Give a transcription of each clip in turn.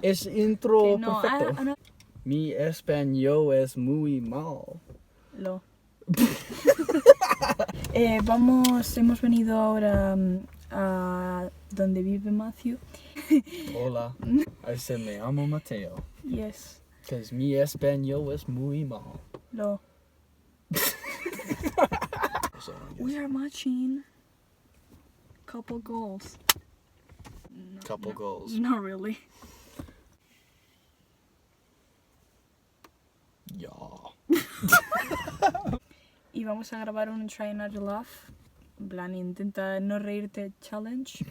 Es intro no, perfecto. no. Mi español es muy mal. Hemos venido ahora a donde vive Matthew. Hola, se me llamo Mateo. Yes. Because mi español es muy mal. We are matching couple goals. Couple goals. Not really. Ya. Y vamos a grabar un Try Not to Laugh. En plan, intenta no reírte challenge.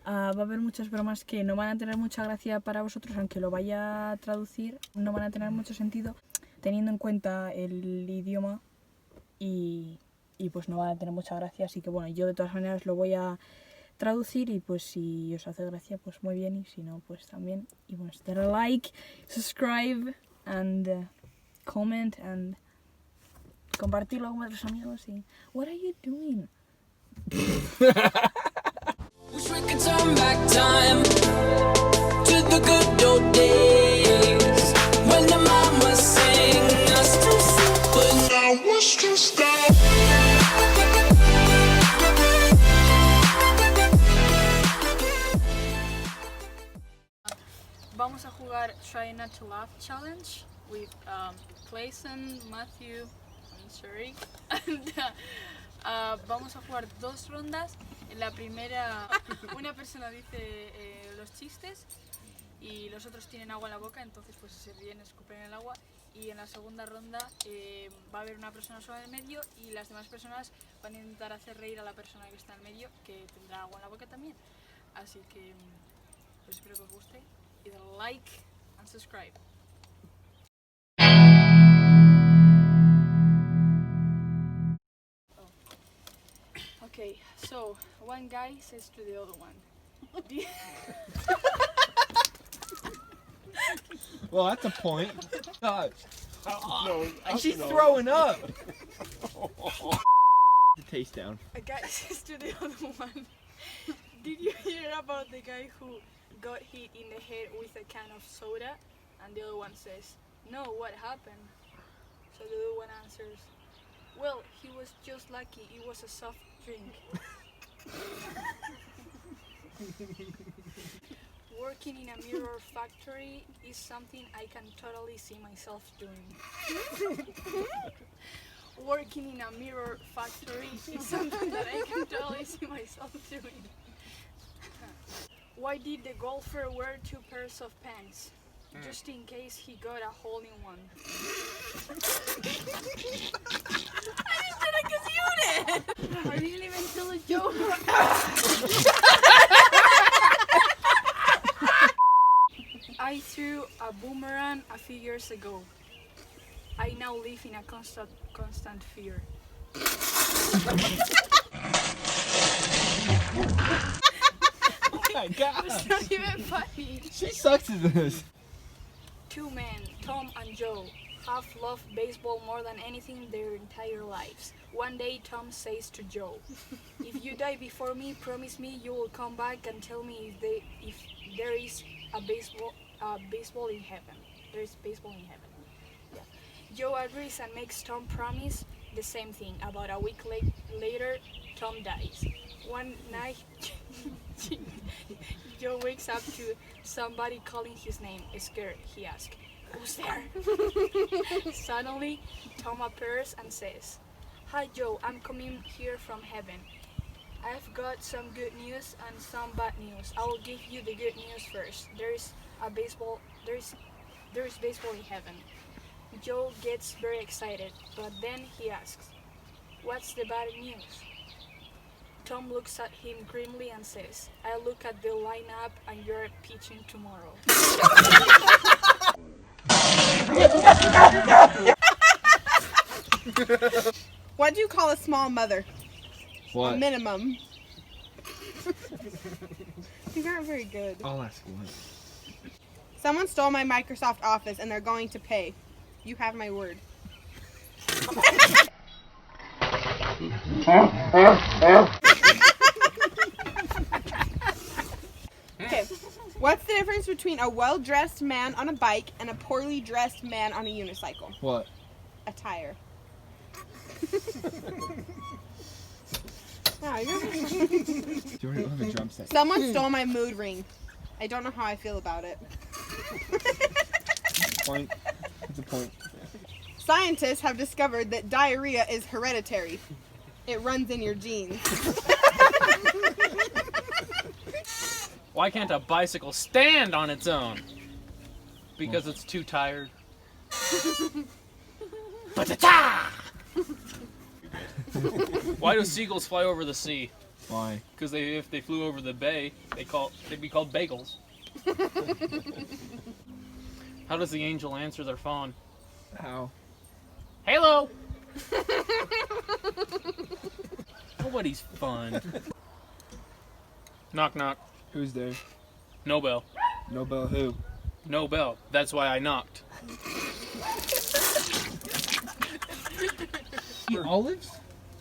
Va a haber muchas bromas que no van a tener mucha gracia para vosotros, aunque lo vaya a traducir. No van a tener mucho sentido, teniendo en cuenta el idioma. Y pues no van a tener mucha gracia. Así que bueno, yo de todas maneras lo voy a traducir. Y pues si os hace gracia, pues muy bien. Y si no, pues también. Y bueno, darle like, subscribe, and comment, and compartirlo con vuestros amigos. Y what are you doing? Wish we could turn back time to the good old days when the mama sang us to sleep, but now what's to stop? Vamos a jugar Try Not to Laugh Challenge with Clayson, Matthew, I'm sorry, and vamos a jugar 2 rondas. En la primera, una persona dice los chistes y los otros tienen agua en la boca, entonces pues se ríen, escupen el agua. Y en la segunda ronda va a haber una persona sola en el medio y las demás personas van a intentar hacer reír a la persona que está en el medio, que tendrá agua en la boca también. Así que pues espero que os guste y dale like and subscribe. Okay, so one guy says to the other one. Well, that's a point. God. No, She's throwing up. The taste down. A guy says to the other one, did you hear about the guy who got hit in the head with a can of soda? And the other one says, no, what happened? So the other one answers, well, he was just lucky, it was a soft drink. Working in a mirror factory is something I can totally see myself doing. Working in a mirror factory is something that I can totally see myself doing. Why did the golfer wear 2 pairs of pants? Just in case he got a hole in one. I just did it because you did! I didn't even tell a joke. I threw a boomerang a few years ago. I now live in a constant fear. Oh my God. It's not even funny. She sucks at this. 2 men, Tom and Joe, have loved baseball more than anything their entire lives. One day Tom says to Joe, if you die before me, promise me you will come back and tell me if there is a baseball in heaven. There is baseball in heaven. Yeah. Joe agrees and makes Tom promise the same thing. About a week later, Tom dies. One night, Joe wakes up to somebody calling his name. Scared, he asks, who's there? Suddenly, Tom appears and says, hi Joe, I'm coming here from heaven. I've got some good news and some bad news. I will give you the good news first. There is baseball in heaven. Joe gets very excited, but then he asks, what's the bad news? Tom looks at him grimly and says, I look at the lineup and you're pitching tomorrow. What do you call a small mother? What? A minimum. These aren't very good. I'll ask one. Someone stole my Microsoft Office and they're going to pay. You have my word. Okay, What's the difference between a well-dressed man on a bike and a poorly dressed man on a unicycle? What? Attire. Wow, Do you already have a drum set? Someone stole my mood ring. I don't know how I feel about it. Point. That's a point. Scientists have discovered that diarrhea is hereditary. It runs in your genes. Why can't a bicycle stand on its own? Because it's too tired. Ba-ta-ta! Why do seagulls fly over the sea? Why? Because if they flew over the bay, they'd be called bagels. How does the angel answer their phone? How? Hello! Nobody's fun. Knock knock. Who's there? No bell. No bell who? No bell. That's why I knocked. Eat olives?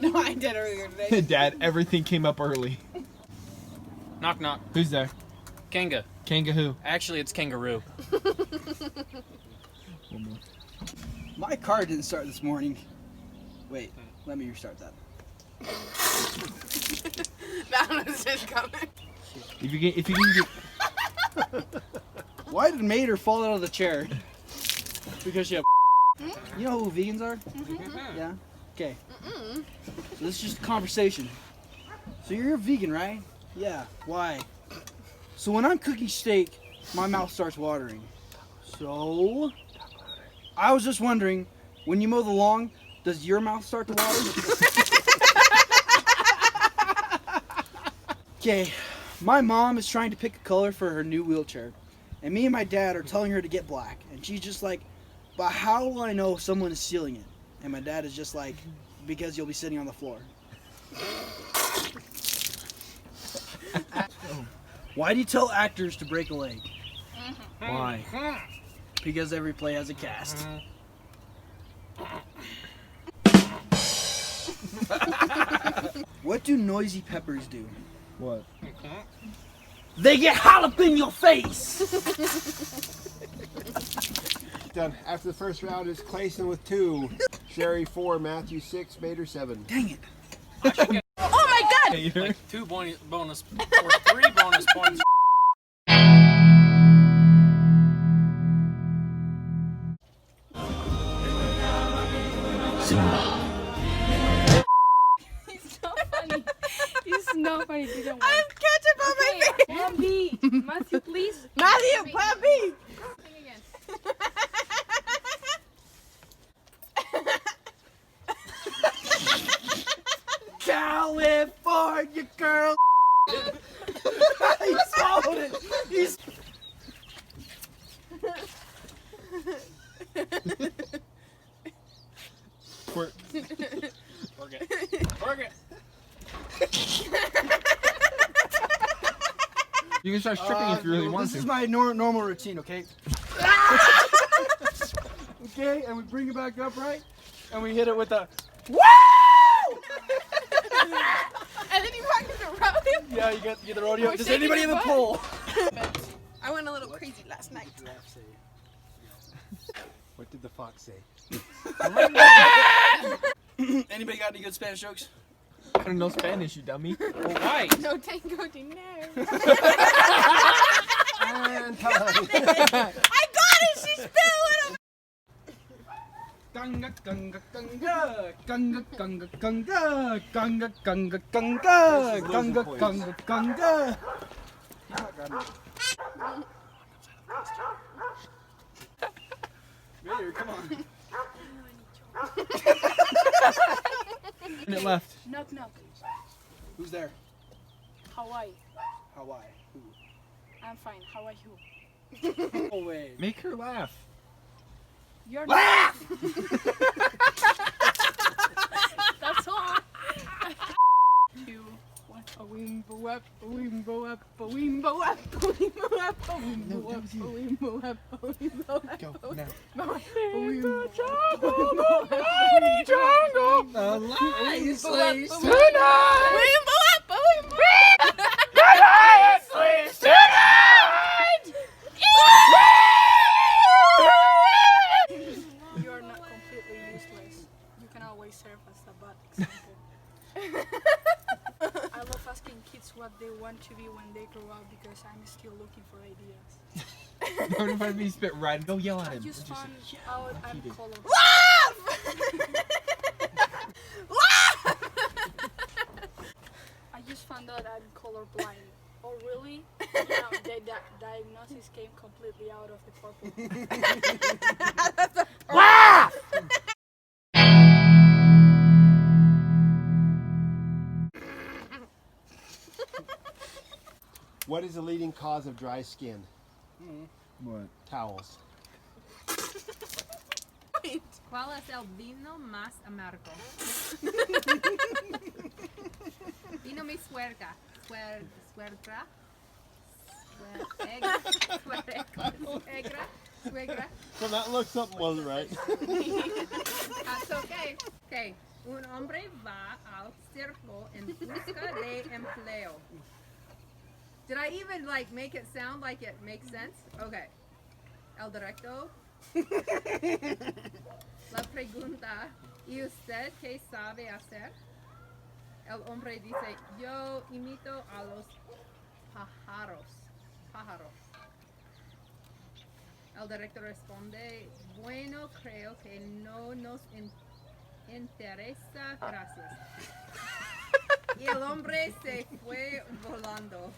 No, I did earlier today. Dad, everything came up early. Knock knock. Who's there? Kanga. Kanga who? Actually, it's kangaroo. One more. My car didn't start this morning. Wait, let me restart that. That was just coming. If you can get. Why did Maider fall out of the chair? Because you have. You know who vegans are? Yeah? Okay. So this is just a conversation. So you're a vegan, right? Yeah. Why? So when I'm cooking steak, my mouth starts watering. So I was just wondering, when you mow the lawn, does your mouth start to water? Okay, my mom is trying to pick a color for her new wheelchair, and me and my dad are telling her to get black, and she's just like, but how will I know if someone is stealing it? And my dad is just like, because you'll be sitting on the floor. Why do you tell actors to break a leg? Why? Because every play has a cast. What do noisy peppers do? What? They get hot in your face! Done. After the first round is Clayson with 2, Sherry 4, Matthew 6, Maider 7. Dang it. Oh my god! Like 2 bonus or 3 bonus points. It's not funny. It's not funny. It didn't I work. have ketchup on my face! Plan B. Matthew, please. Matthew, plan B! Sing again. California girl! He swallowed it! He's... Twerk. Work it. Work it. You can start stripping if you really want This to. is my normal routine, okay? Okay, and we bring it back up, right? And we hit it with a... Woo! And then you walk in the rodeo. Yeah, you get the rodeo. We're Does shaking anybody your have a butt. pole? I went a little crazy last night. What did the fox say? Anybody got any good Spanish jokes? I don't know Spanish, you dummy. Well, why? No tango dinero. And time. I got it! She spilled it! Ganga ganga ganga ganga ganga ganga ganga ganga ganga ganga ganga ganga. Mater, come on. Minute left. Knock knock. Who's there? Hawaii. Hawaii. Who? I'm fine. How are you? No way. Make her laugh. You're not. That's all. 2, 1. A wimbo up, a wimbo up, a wimbo up, a wimbo up, a wimbo up, a wimbo up, a wimbo up. Go now. Wimbo The lion up, slays a tonight. wimbo up, a wimbo up. still looking for ideas. Don't if me spit right. Go yell at I him. just found out I'm did. colorblind. I just found out I'm colorblind. Oh really? Now the diagnosis came completely out of the purple. What is the leading cause of dry skin? What? Towels. ¿Cuál es el vino más amargo? Vino mi suegra. Suegra. Well, that looks something wasn't right. That's okay. Okay. Un hombre va al circo en busca de empleo. Did I even like make it sound like it makes sense? Okay. El directo. La pregunta, ¿y usted qué sabe hacer? El hombre dice, yo imito a los pájaros. El director responde, bueno, creo que no nos interesa, gracias. Y el hombre se fue volando.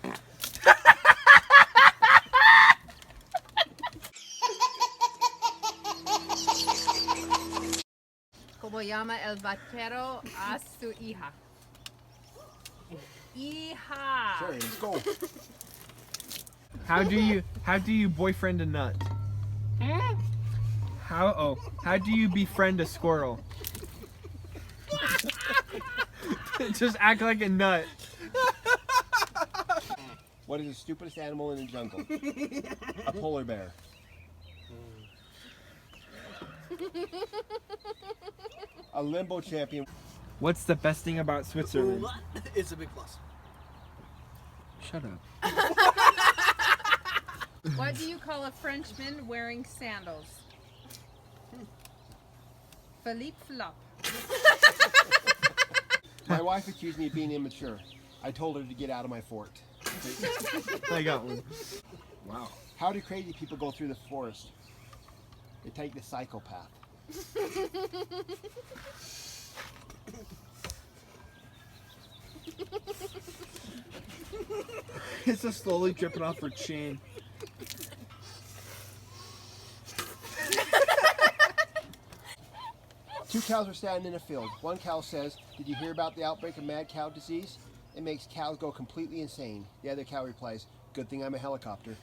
¿Cómo llama el vaquero a su hija? Hija. Sherry, let's go. How do you boyfriend a nut? How do you befriend a squirrel? Just act like a nut. What is the stupidest animal in the jungle? A polar bear. A limbo champion. What's the best thing about Switzerland? It's a big plus. Shut up. What do you call a Frenchman wearing sandals? Philippe Flop. My wife accused me of being immature. I told her to get out of my fort. I got one. Wow. How do crazy people go through the forest? They take the psychopath. It's just slowly dripping off her chin. Two cows were standing in a field. One cow says, "Did you hear about the outbreak of mad cow disease? It makes cows go completely insane." The other cow replies, "Good thing I'm a helicopter."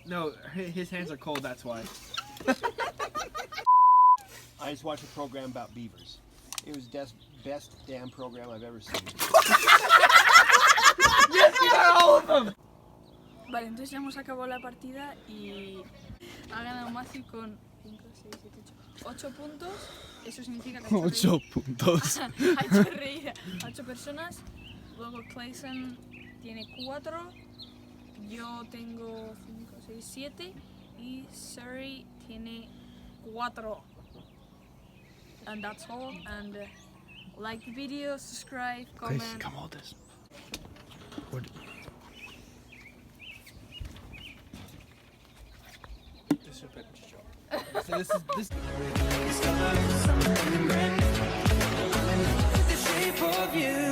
No, his hands are cold, that's why. I just watched a program about beavers. It was the best damn program I've ever seen. Yes, you got all of them! Vale, entonces ya hemos acabado la partida y ha ganado Matthew con 5, 6, 7, 8 puntos. Eso significa que ha hecho 8 puntos. ha hecho reír a 8 personas. Luego Clayson tiene 4. Yo tengo 5, 6, 7. Y Surrey tiene 4. And that's all. And like the video, subscribe, comment. Come hold this. So this is The shape of you.